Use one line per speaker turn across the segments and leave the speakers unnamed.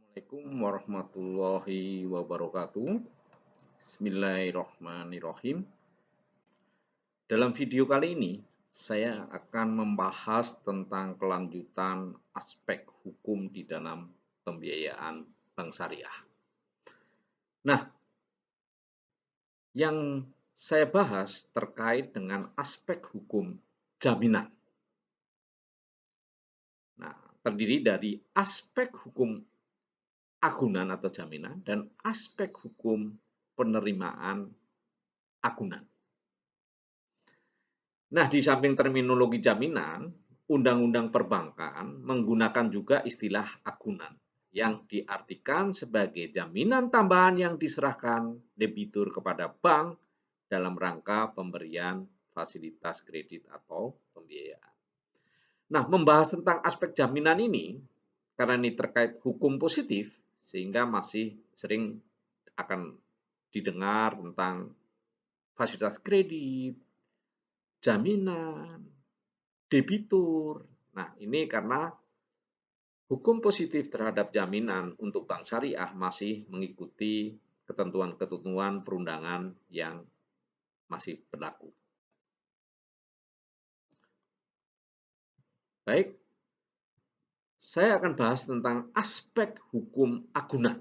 Assalamualaikum warahmatullahi wabarakatuh. Bismillahirrahmanirrahim. Dalam video kali ini, saya akan membahas tentang kelanjutan aspek hukum di dalam pembiayaan bank syariah. Nah, yang saya bahas terkait dengan aspek hukum jaminan. Nah, terdiri dari aspek hukum agunan atau jaminan dan aspek hukum penerimaan agunan. Nah, di samping terminologi jaminan, Undang-Undang Perbankan menggunakan juga istilah agunan yang diartikan sebagai jaminan tambahan yang diserahkan debitur kepada bank dalam rangka pemberian fasilitas kredit atau pembiayaan. Nah, membahas tentang aspek jaminan ini, karena ini terkait hukum positif, sehingga masih sering akan didengar tentang fasilitas kredit, jaminan, debitur. Nah, ini karena hukum positif terhadap jaminan untuk bank syariah masih mengikuti ketentuan-ketentuan perundangan yang masih berlaku. Baik, saya akan bahas tentang aspek hukum agunan.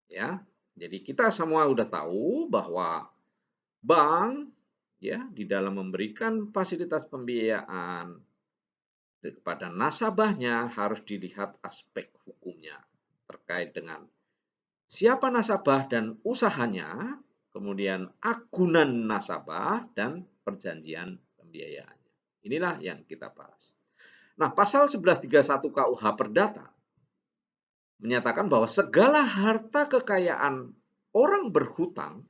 Ya, jadi kita semua sudah tahu bahwa bank ya di dalam memberikan fasilitas pembiayaan kepada nasabahnya harus dilihat aspek hukumnya terkait dengan siapa nasabah dan usahanya, kemudian agunan nasabah dan perjanjian pembiayaannya. Inilah yang kita bahas. Nah, pasal 1131 KUH Perdata menyatakan bahwa segala harta kekayaan orang berhutang,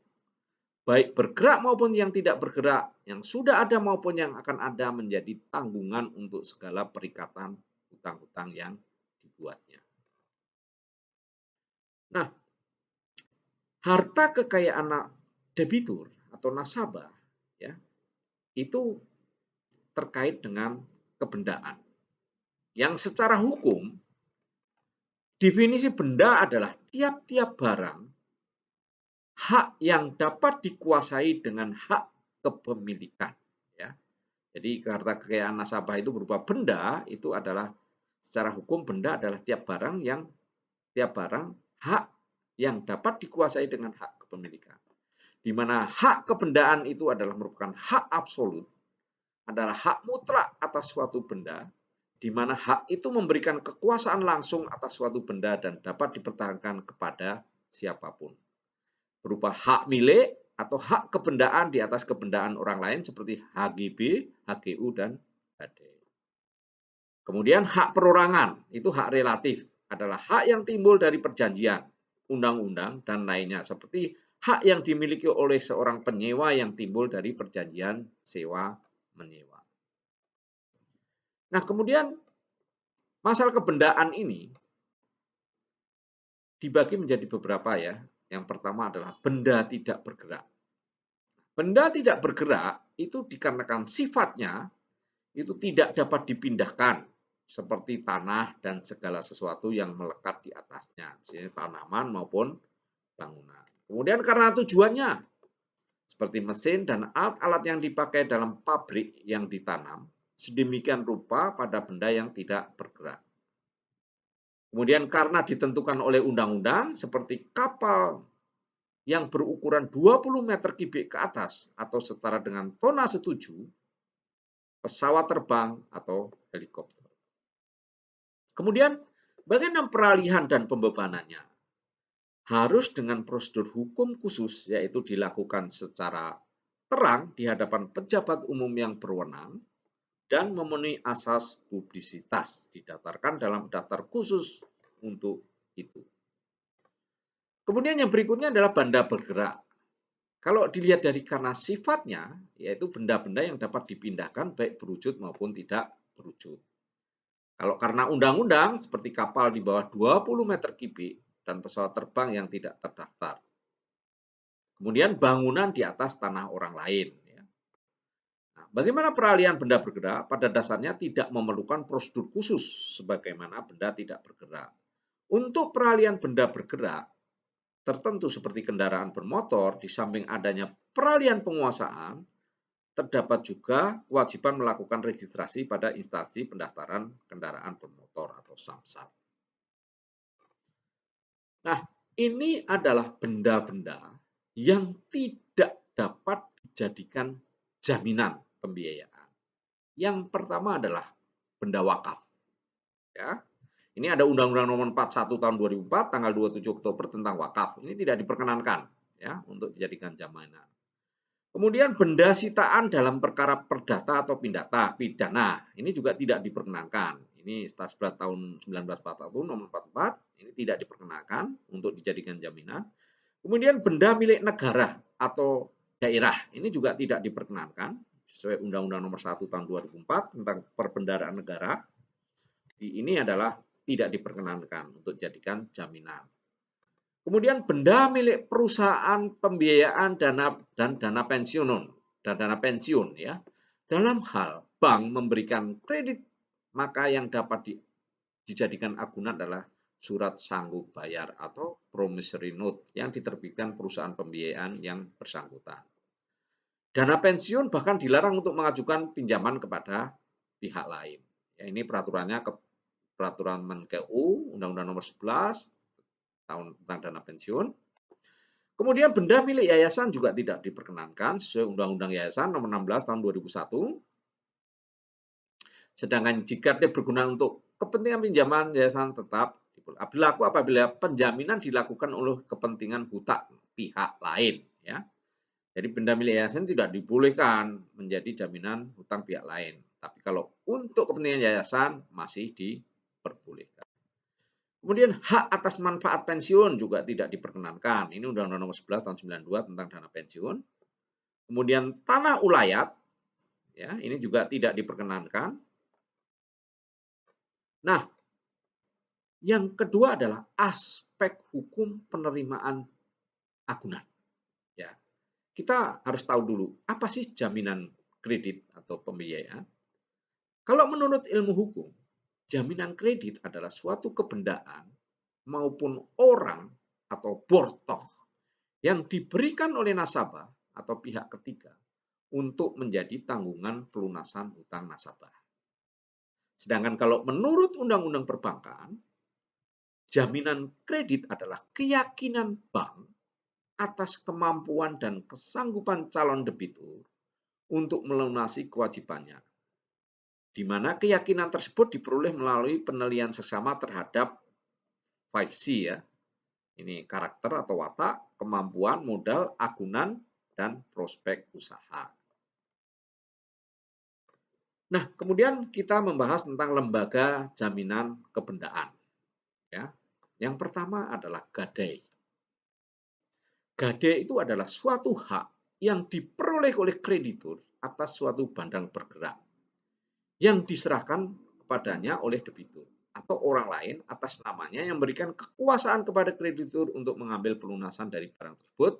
baik bergerak maupun yang tidak bergerak, yang sudah ada maupun yang akan ada, menjadi tanggungan untuk segala perikatan hutang-hutang yang dibuatnya. Nah, harta kekayaan debitur atau nasabah ya, itu terkait dengan kebendaan. Yang secara hukum definisi benda adalah tiap-tiap barang hak yang dapat dikuasai dengan hak kepemilikan ya. Jadi harta kekayaan nasabah itu berupa benda, itu adalah secara hukum benda adalah tiap barang hak yang dapat dikuasai dengan hak kepemilikan. Di mana hak kebendaan itu adalah merupakan hak absolut, adalah hak mutlak atas suatu benda, di mana hak itu memberikan kekuasaan langsung atas suatu benda dan dapat dipertahankan kepada siapapun. Berupa hak milik atau hak kebendaan di atas kebendaan orang lain seperti HGB, HGU, dan HD. Kemudian hak perorangan, itu hak relatif, adalah hak yang timbul dari perjanjian, undang-undang, dan lainnya, seperti hak yang dimiliki oleh seorang penyewa yang timbul dari perjanjian sewa-menyewa. Nah, kemudian masalah kebendaan ini dibagi menjadi beberapa ya. Yang pertama adalah benda tidak bergerak. Benda tidak bergerak itu dikarenakan sifatnya itu tidak dapat dipindahkan, seperti tanah dan segala sesuatu yang melekat di atasnya, misalnya tanaman maupun bangunan. Kemudian karena tujuannya, seperti mesin dan alat-alat yang dipakai dalam pabrik yang ditanam, sedemikian rupa pada benda yang tidak bergerak. Kemudian karena ditentukan oleh undang-undang, seperti kapal yang berukuran 20 meter kubik ke atas atau setara dengan tonnase 7, pesawat terbang atau helikopter. Kemudian bagaimana peralihan dan pembebanannya? Harus dengan prosedur hukum khusus, yaitu dilakukan secara terang di hadapan pejabat umum yang berwenang dan memenuhi asas publisitas, didaftarkan dalam daftar khusus untuk itu. Kemudian yang berikutnya adalah benda bergerak. Kalau dilihat dari karena sifatnya, yaitu benda-benda yang dapat dipindahkan baik berwujud maupun tidak berwujud. Kalau karena undang-undang, seperti kapal di bawah 20 meter kubik dan pesawat terbang yang tidak terdaftar. Kemudian bangunan di atas tanah orang lain. Nah, bagaimana peralihan benda bergerak? Pada dasarnya tidak memerlukan prosedur khusus sebagaimana benda tidak bergerak. Untuk peralihan benda bergerak tertentu seperti kendaraan bermotor, di samping adanya peralihan penguasaan, terdapat juga kewajiban melakukan registrasi pada instansi pendaftaran kendaraan bermotor atau Samsat. Nah, ini adalah benda-benda yang tidak dapat dijadikan jaminan pembiayaan. Yang pertama adalah benda wakaf. Ya. Ini ada Undang-Undang Nomor 41 Tahun 2004 tanggal 27 Oktober tentang wakaf. Ini tidak diperkenankan ya untuk dijadikan jaminan. Kemudian benda sitaan dalam perkara perdata atau pidana, ini juga tidak diperkenankan. Ini Statsbrat tahun 1941 nomor 44, ini tidak diperkenankan untuk dijadikan jaminan. Kemudian benda milik negara atau daerah, ini juga tidak diperkenankan sesuai Undang-Undang Nomor 1 Tahun 2004 tentang perbendaharaan negara. Ini adalah tidak diperkenankan untuk dijadikan jaminan. Kemudian benda milik perusahaan pembiayaan dana pensiun ya. Dalam hal bank memberikan kredit, maka yang dapat dijadikan agunan adalah surat sanggup bayar atau promissory note yang diterbitkan perusahaan pembiayaan yang bersangkutan. Dana pensiun bahkan dilarang untuk mengajukan pinjaman kepada pihak lain. Ya, ini peraturannya peraturan Menkeu Undang-Undang Nomor 11 tahun tentang dana pensiun. Kemudian benda milik yayasan juga tidak diperkenankan sesuai Undang-Undang Yayasan Nomor 16 tahun 2001. Sedangkan jika dia berguna untuk kepentingan pinjaman yayasan tetap berlaku apabila penjaminan dilakukan oleh kepentingan hutang pihak lain ya. Jadi benda milik yayasan tidak dibolehkan menjadi jaminan hutang pihak lain. Tapi kalau untuk kepentingan yayasan masih diperbolehkan. Kemudian hak atas manfaat pensiun juga tidak diperkenankan. Ini Undang-Undang Nomor 11 tahun 92 tentang dana pensiun. Kemudian tanah ulayat, ya ini juga tidak diperkenankan. Nah, yang kedua adalah aspek hukum penerimaan agunan. Ya, kita harus tahu dulu apa sih jaminan kredit atau pembiayaan. Kalau menurut ilmu hukum, jaminan kredit adalah suatu kebendaan maupun orang atau bortoh yang diberikan oleh nasabah atau pihak ketiga untuk menjadi tanggungan pelunasan hutang nasabah. Sedangkan kalau menurut Undang-Undang Perbankan, jaminan kredit adalah keyakinan bank atas kemampuan dan kesanggupan calon debitur untuk melunasi kewajibannya, di mana keyakinan tersebut diperoleh melalui penilaian seksama terhadap 5C ya. Ini karakter atau watak, kemampuan, modal, agunan, dan prospek usaha. Nah, kemudian kita membahas tentang lembaga jaminan kebendaan. Ya. Yang pertama adalah gadai. Gadai itu adalah suatu hak yang diperoleh oleh kreditur atas suatu barang bergerak yang diserahkan kepadanya oleh debitur atau orang lain atas namanya yang memberikan kekuasaan kepada kreditur untuk mengambil pelunasan dari barang tersebut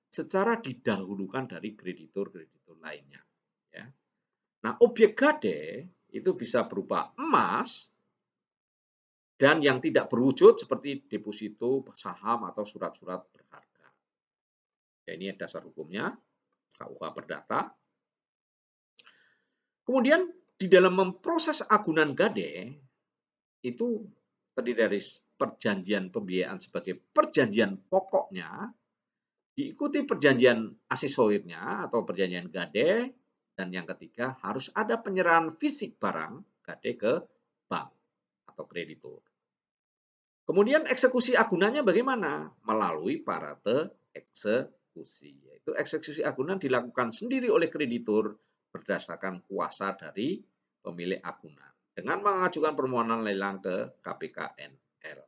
secara didahulukan dari kreditur-kreditur lainnya. Ya. Nah, objek gadai itu bisa berupa emas dan yang tidak berwujud seperti deposito, saham, atau surat-surat berharga. Ya, ini dasar hukumnya, KUH Perdata. Kemudian di dalam memproses agunan gadai itu terdiri dari perjanjian pembiayaan sebagai perjanjian pokoknya, diikuti perjanjian aksesorirnya atau perjanjian gadai, dan yang ketiga harus ada penyerahan fisik barang gadai ke bank atau kreditur. Kemudian eksekusi agunannya bagaimana? Melalui parate eksekusi. Yaitu eksekusi agunan dilakukan sendiri oleh kreditur berdasarkan kuasa dari pemilik agunan dengan mengajukan permohonan lelang ke KPK-NL.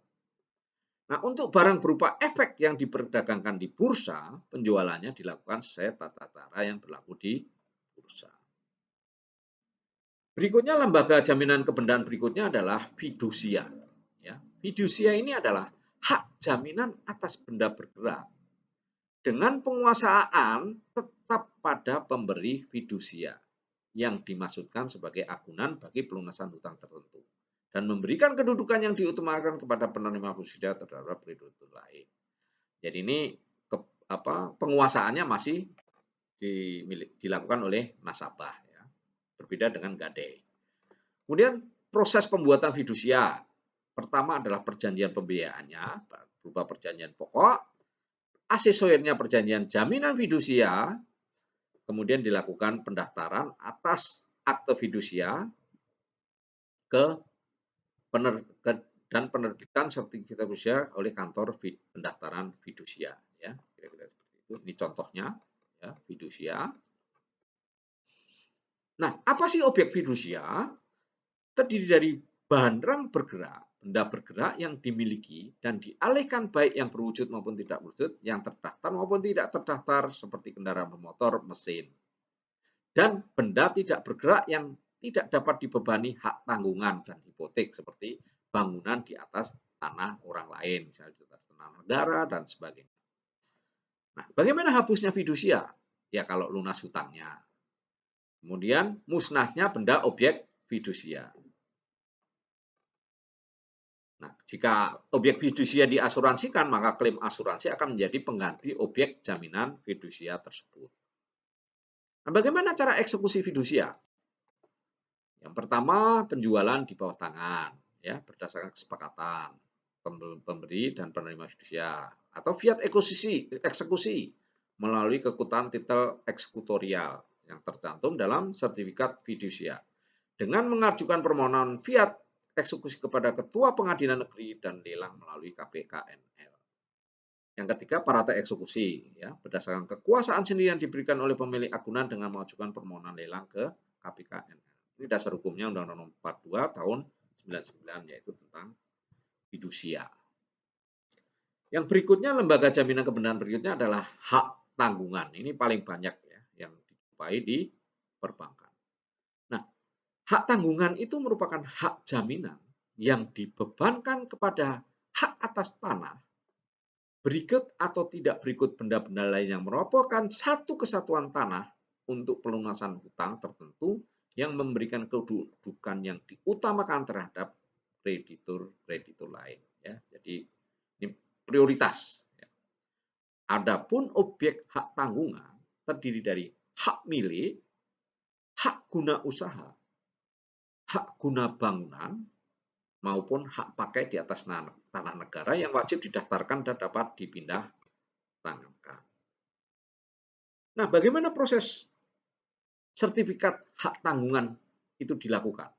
Nah, untuk barang berupa efek yang diperdagangkan di bursa, penjualannya dilakukan sesuai tata cara yang berlaku di bursa. Berikutnya lembaga jaminan kebendaan berikutnya adalah fidusia. Ya, fidusia ini adalah hak jaminan atas benda bergerak dengan penguasaan tetap pada pemberi fidusia yang dimaksudkan sebagai agunan bagi pelunasan hutang tertentu. dan memberikan kedudukan yang diutamakan kepada penerima fidusia terhadap kreditur lain. Jadi ini penguasaannya masih dilakukan oleh nasabah, ya. Berbeda dengan gadai. Kemudian proses pembuatan fidusia. Pertama adalah perjanjian pembiayaannya berupa perjanjian pokok, aksesorirnya perjanjian jaminan fidusia, kemudian dilakukan pendaftaran atas akte fidusia dan penerbitan sertifikat fidusia oleh kantor pendaftaran fidusia, ya. Kira-kira seperti itu. Ini contohnya, ya, fidusia. Nah, apa sih objek fidusia? Terdiri dari barang bergerak, benda bergerak yang dimiliki dan dialihkan baik yang berwujud maupun tidak berwujud, yang terdaftar maupun tidak terdaftar seperti kendaraan bermotor, mesin. Dan benda tidak bergerak yang tidak dapat dibebani hak tanggungan dan hipotek seperti bangunan di atas tanah orang lain, misalnya di atas tanah negara dan sebagainya. Nah, bagaimana hapusnya fidusia? Ya kalau lunas hutangnya. Kemudian musnahnya benda objek fidusia. Nah, jika objek fidusia diasuransikan, maka klaim asuransi akan menjadi pengganti objek jaminan fidusia tersebut. Nah, bagaimana cara eksekusi fidusia? Yang pertama, penjualan di bawah tangan, ya, berdasarkan kesepakatan pemberi dan penerima fidusia, atau fiat eksekusi melalui kekuatan titel eksekutorial yang tercantum dalam sertifikat fidusia dengan mengajukan permohonan fiat eksekusi kepada Ketua Pengadilan Negeri dan lelang melalui KPKNL. Yang ketiga, parata eksekusi, ya, berdasarkan kekuasaan sendiri yang diberikan oleh pemilik agunan dengan mengajukan permohonan lelang ke KPKNL. Ini dasar hukumnya Undang-Undang Nomor 42 tahun 99, yaitu tentang fidusia. Yang berikutnya, lembaga jaminan kebenaran berikutnya adalah hak tanggungan. Ini paling banyak, ya, yang dijumpai di perbankan. Nah, hak tanggungan itu merupakan hak jaminan yang dibebankan kepada hak atas tanah, berikut atau tidak berikut benda-benda lain yang merupakan satu kesatuan tanah untuk pelunasan hutang tertentu yang memberikan kedudukan yang diutamakan terhadap kreditur lain. Ya, jadi ini prioritas. Ya. Adapun objek hak tanggungan terdiri dari hak milik, hak guna usaha, hak guna bangunan, maupun hak pakai di atas tanah negara yang wajib didaftarkan dan dapat dipindah tangankan. Nah, bagaimana proses sertifikat hak tanggungan itu dilakukan?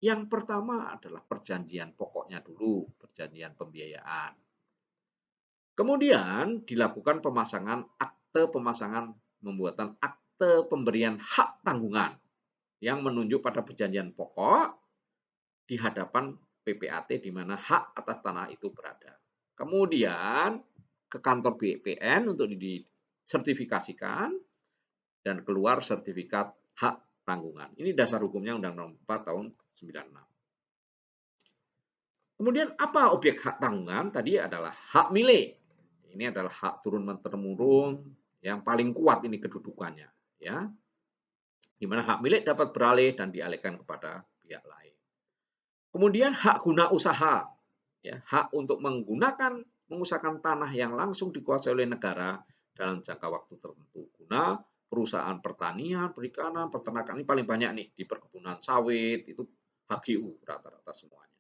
Yang pertama adalah perjanjian pokoknya dulu, perjanjian pembiayaan. Kemudian dilakukan pembuatan akte pemberian hak tanggungan yang menunjuk pada perjanjian pokok di hadapan PPAT di mana hak atas tanah itu berada. Kemudian ke kantor BPN untuk disertifikasikan dan keluar sertifikat hak tanggungan. Ini dasar hukumnya Undang-Undang Nomor 4 tahun 96. Kemudian apa objek hak tanggungan? Tadi adalah hak milik. Ini adalah hak turun-temurun yang paling kuat ini kedudukannya, ya. Di mana hak milik dapat beralih dan dialihkan kepada pihak lain. Kemudian hak guna usaha, ya, hak untuk mengusahakan tanah yang langsung dikuasai oleh negara dalam jangka waktu tertentu guna perusahaan pertanian, perikanan, peternakan. Ini paling banyak nih di perkebunan sawit, itu HGU rata-rata semuanya.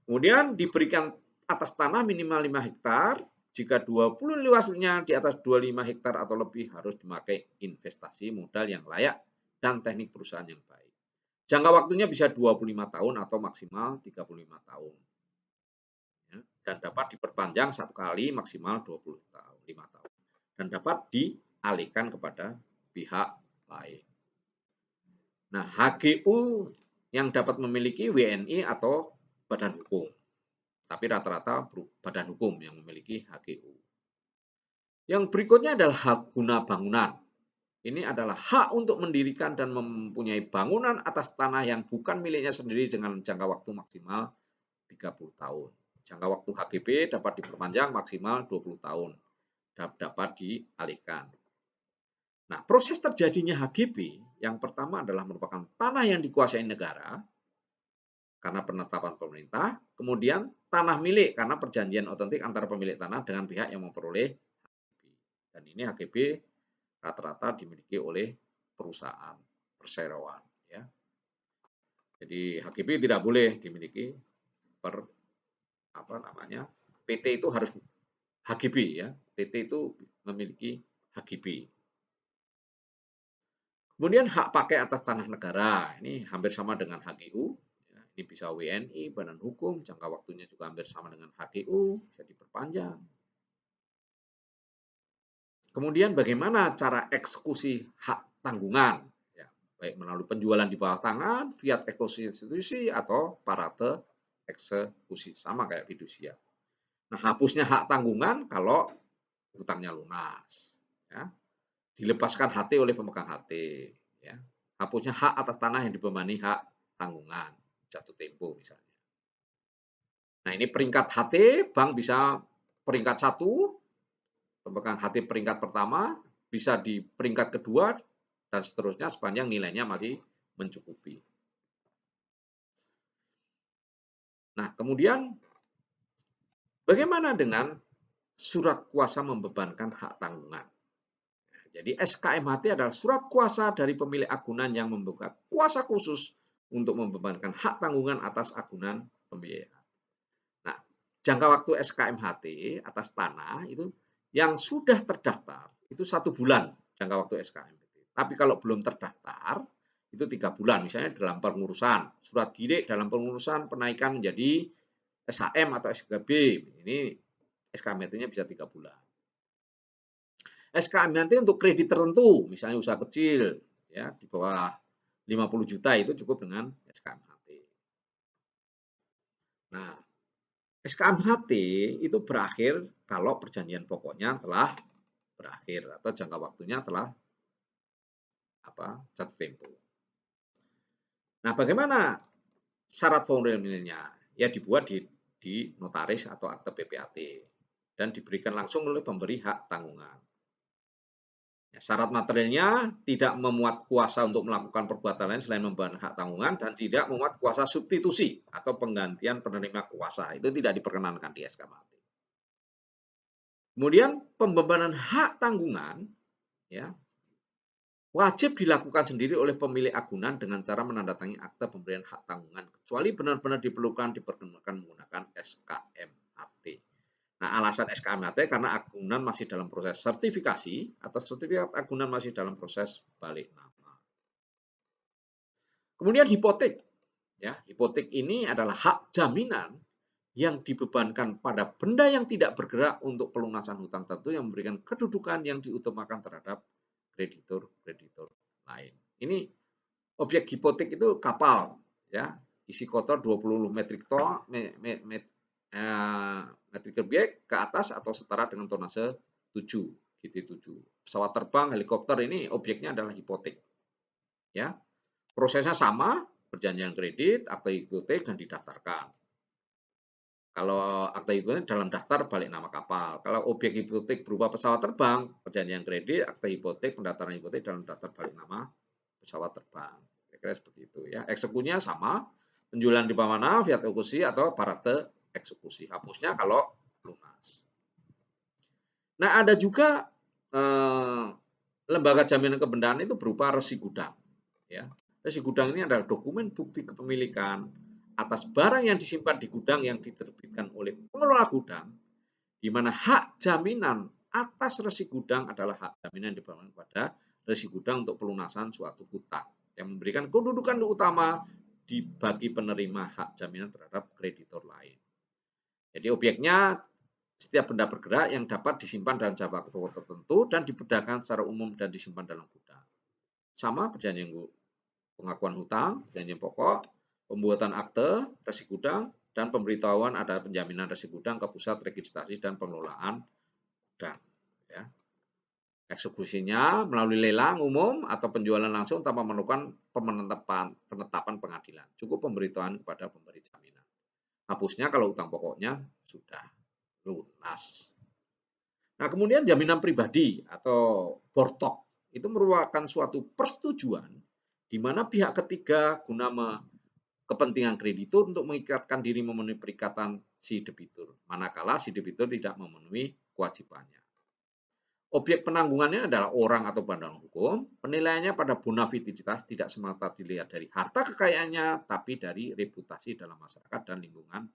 Kemudian diberikan atas tanah minimal 5 hektar, jika 20 luasnya di atas 25 hektar atau lebih harus dipakai investasi modal yang layak dan teknik perusahaan yang baik. Jangka waktunya bisa 25 tahun atau maksimal 35 tahun. Ya, dan dapat diperpanjang satu kali maksimal 25 tahun. Dan dapat dialihkan kepada pihak lain. Nah, HGU yang dapat memiliki WNI atau badan hukum. Tapi rata-rata badan hukum yang memiliki HGU. Yang berikutnya adalah hak guna bangunan. Ini adalah hak untuk mendirikan dan mempunyai bangunan atas tanah yang bukan miliknya sendiri dengan jangka waktu maksimal 30 tahun. Jangka waktu HGB dapat diperpanjang maksimal 20 tahun. Dapat dialihkan. Nah, proses terjadinya HGB yang pertama adalah merupakan tanah yang dikuasai negara karena penetapan pemerintah, kemudian tanah milik karena perjanjian otentik antara pemilik tanah dengan pihak yang memperoleh HGB. Dan ini HGB rata-rata dimiliki oleh perusahaan perseroan, ya. Jadi HGB tidak boleh dimiliki per PT itu harus HGB, ya. PT itu memiliki HGB. Kemudian hak pakai atas tanah negara, ini hampir sama dengan HGU. Ini bisa WNI, Badan Hukum, jangka waktunya juga hampir sama dengan HGU, bisa diperpanjang. Kemudian bagaimana cara eksekusi hak tanggungan? Ya, baik melalui penjualan di bawah tangan, fiat institusi, atau parate eksekusi, sama kayak fidusia. Nah, hapusnya hak tanggungan kalau hutangnya lunas. Ya. Dilepaskan HT oleh pemegang HT. Ya. Hapusnya hak atas tanah yang dibebani hak tanggungan, jatuh tempo misalnya. Nah, ini peringkat HT, bank bisa peringkat 1, pemegang HT peringkat pertama, bisa di peringkat kedua, dan seterusnya sepanjang nilainya masih mencukupi. Nah, kemudian bagaimana dengan surat kuasa membebankan hak tanggungan? Jadi SKMHT adalah surat kuasa dari pemilik agunan yang membuka kuasa khusus untuk membebankan hak tanggungan atas agunan pembiayaan. Nah, jangka waktu SKMHT atas tanah itu yang sudah terdaftar itu 1 bulan jangka waktu SKMHT. Tapi kalau belum terdaftar itu 3 bulan, misalnya dalam pengurusan surat girik dalam pengurusan penaikan menjadi SHM atau SKB, ini SKMHT-nya bisa 3 bulan. SKMHT untuk kredit tertentu, misalnya usaha kecil, ya di bawah 50 juta itu cukup dengan SKMHT. Nah, SKMHT itu berakhir kalau perjanjian pokoknya telah berakhir atau jangka waktunya telah jatuh tempo. Nah, bagaimana syarat formilnya? Ya dibuat di notaris atau akte PPAT dan diberikan langsung oleh pemberi hak tanggungan. Ya, syarat materialnya tidak memuat kuasa untuk melakukan perbuatan lain selain membebankan hak tanggungan dan tidak memuat kuasa substitusi atau penggantian penerima kuasa. Itu tidak diperkenankan di SKMHT. Kemudian pembebanan hak tanggungan ya wajib dilakukan sendiri oleh pemilik agunan dengan cara menandatangani akte pemberian hak tanggungan kecuali benar-benar diperkenankan menggunakan SKMHT. Nah, alasan SKMHT karena agunan masih dalam proses sertifikasi atau sertifikat agunan masih dalam proses balik nama. Kemudian hipotek. Ya, hipotek ini adalah hak jaminan yang dibebankan pada benda yang tidak bergerak untuk pelunasan hutang tertentu yang memberikan kedudukan yang diutamakan terhadap kreditur-kreditur lain. Ini objek hipotek itu kapal, ya, isi kotor 20 metrik ton, metrik kubic ke atas atau setara dengan tonnase 7, GT7. Pesawat terbang, helikopter ini objeknya adalah hipotek. Ya. Prosesnya sama, perjanjian kredit, akte hipotek dan didaftarkan. Kalau akte hipotek dalam daftar balik nama kapal. Kalau objek hipotek berupa pesawat terbang, perjanjian kredit, akte hipotek, pendaftaran hipotek dalam daftar balik nama pesawat terbang. Kira-kira seperti itu ya. Eksekusinya sama, penjualan di bawah mana, fiat eksekusi atau parate eksekusi. Hapusnya kalau lunas. Nah, ada juga lembaga jaminan kebenaran itu berupa resi gudang. Ya. Resi gudang ini adalah dokumen bukti kepemilikan atas barang yang disimpan di gudang yang diterbitkan oleh pengelola gudang, di mana hak jaminan atas resi gudang adalah hak jaminan yang diberikan kepada resi gudang untuk pelunasan suatu hutang yang memberikan kedudukan utama bagi penerima hak jaminan terhadap kreditor lain. Jadi objeknya setiap benda bergerak yang dapat disimpan dalam jangka waktu tertentu dan diperdagangkan secara umum dan disimpan dalam gudang. Sama perjanjian pengakuan hutang, perjanjian pokok, pembuatan akte resi gudang, dan pemberitahuan ada penjaminan resi gudang ke pusat registrasi dan pengelolaan gudang. Ya. Eksekusinya melalui lelang umum atau penjualan langsung tanpa memerlukan penetapan pengadilan. Cukup pemberitahuan kepada pemberi jaminan. Hapusnya kalau hutang pokoknya sudah lunas. Nah, kemudian jaminan pribadi atau bortok itu merupakan suatu persetujuan di mana pihak ketiga guna kepentingan kreditur untuk mengikatkan diri memenuhi perikatan si debitur, manakala si debitur tidak memenuhi kewajibannya. Objek penanggungannya adalah orang atau badan hukum. Penilaiannya pada bonaviditas tidak semata dilihat dari harta kekayaannya, tapi dari reputasi dalam masyarakat dan lingkungan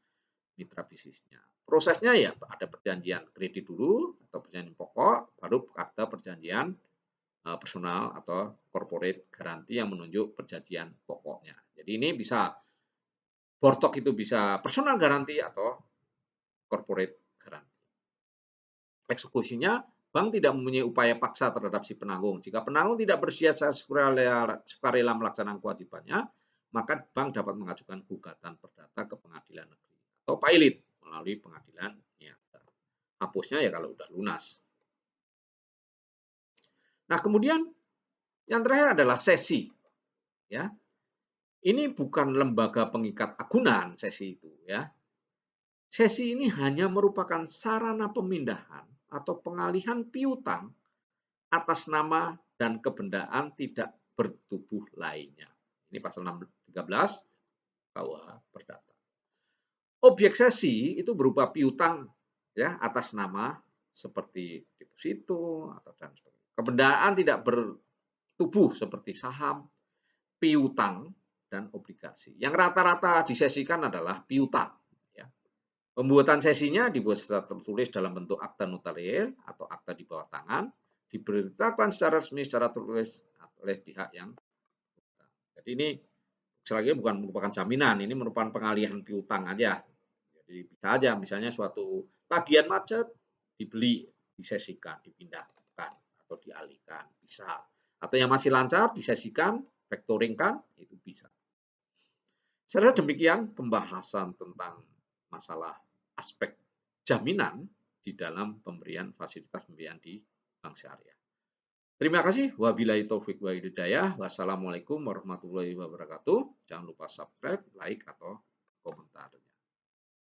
mitra bisnisnya. Prosesnya ya ada perjanjian kredit dulu atau perjanjian pokok, baru ada perjanjian personal atau corporate garanti yang menunjuk perjanjian pokoknya. Jadi ini bisa bortok itu bisa personal garanti atau corporate garanti. Eksekusinya, bank tidak mempunyai upaya paksa terhadap si penanggung. Jika penanggung tidak bersedia sukarela melaksanakan kewajibannya, maka bank dapat mengajukan gugatan perdata ke pengadilan negeri atau pailit melalui pengadilan niaga. Hapusnya ya kalau udah lunas. Nah, kemudian yang terakhir adalah sesi. Ya. Ini bukan lembaga pengikat agunan sesi itu ya. Sesi ini hanya merupakan sarana pemindahan atau pengalihan piutang atas nama dan kebendaan tidak bertubuh lainnya. Ini pasal 13 KUH Perdata. Objek sesi itu berupa piutang ya atas nama seperti deposito atau dan sebagainya. Kebendaan tidak bertubuh seperti saham, piutang dan obligasi. Yang rata-rata disesikan adalah piutang. Ya. Pembuatan sesinya dibuat secara tertulis dalam bentuk akta notaris atau akta di bawah tangan, diberitakan secara resmi secara tertulis oleh pihak yang. Jadi ini sekali lagi bukan merupakan jaminan, ini merupakan pengalihan piutang aja. Jadi bisa aja misalnya suatu tagihan macet dibeli, disesikan, dipindahkan atau dialihkan, bisa. Atau yang masih lancar disesikan, factoringkan, itu bisa. Secara demikian pembahasan tentang masalah aspek jaminan di dalam pemberian fasilitas pembiayaan di bank syariah. Terima kasih. Wabillahi taufik wal hidayah. Wassalamualaikum warahmatullahi wabarakatuh. Jangan lupa subscribe, like, atau